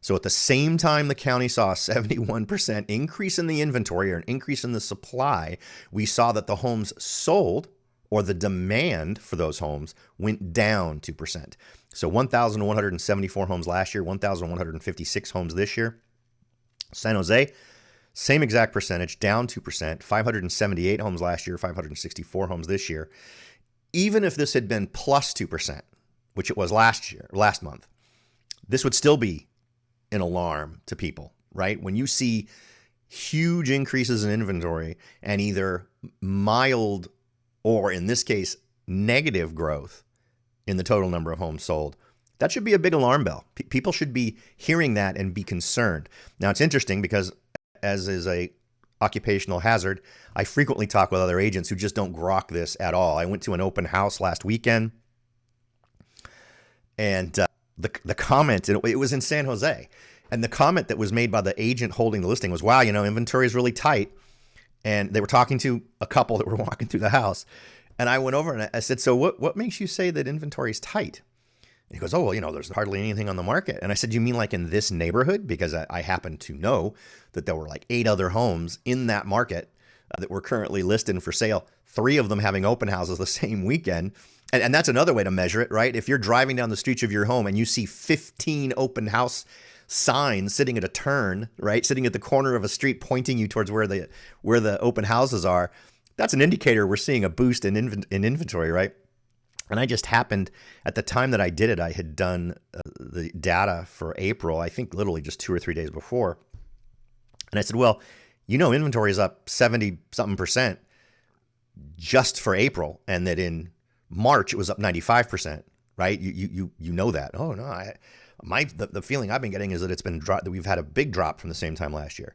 So at the same time the county saw a 71% increase in the inventory or an increase in the supply, we saw that the homes sold or the demand for those homes went down 2%. So 1,174 homes last year, 1,156 homes this year. San Jose, same exact percentage, down 2%, 578 homes last year, 564 homes this year. Even if this had been plus 2%, which it was last month, this would still be an alarm to people, right? When you see huge increases in inventory and either mild or, in this case, negative growth in the total number of homes sold, that should be a big alarm bell. People should be hearing that and be concerned. Now, it's interesting because, as is a occupational hazard, I frequently talk with other agents who just don't grok this at all. I went to an open house last weekend, and the comment, it was in San Jose, and the comment that was made by the agent holding the listing was, wow, inventory is really tight. And they were talking to a couple that were walking through the house. And I went over and I said, so what makes you say that inventory is tight? And he goes, oh, well, there's hardly anything on the market. And I said, you mean like in this neighborhood? Because I happen to know that there were like 8 other homes in that market that were currently listed and for sale, 3 of them having open houses the same weekend. And that's another way to measure it, right? If you're driving down the streets of your home and you see 15 open house signs sitting at a turn, right, sitting at the corner of a street pointing you towards where the open houses are, that's an indicator we're seeing a boost in inventory, right? And I just happened, at the time that I did it, I had done the data for April, I think literally just 2 or 3 days before. And I said, well, inventory is up 70-something% just for April, and that in March it was up 95%, right? You know that. Oh no, the feeling I've been getting is that that we've had a big drop from the same time last year.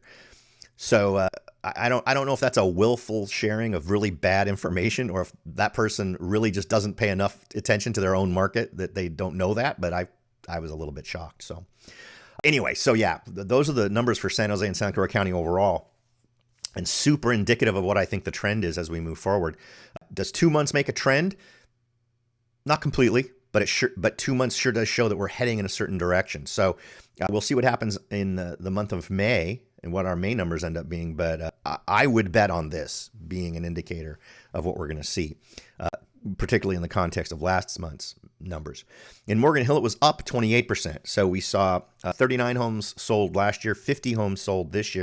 So I don't know if that's a willful sharing of really bad information, or if that person really just doesn't pay enough attention to their own market that they don't know that. But I was a little bit shocked. So anyway, so yeah, those are the numbers for San Jose and Santa Clara County overall, and super indicative of what I think the trend is as we move forward. Does 2 months make a trend? Not completely. But 2 months sure does show that we're heading in a certain direction. So we'll see what happens in the month of May and what our May numbers end up being. But I would bet on this being an indicator of what we're going to see, particularly in the context of last month's numbers. In Morgan Hill, it was up 28%. So we saw 39 homes sold last year, 50 homes sold this year.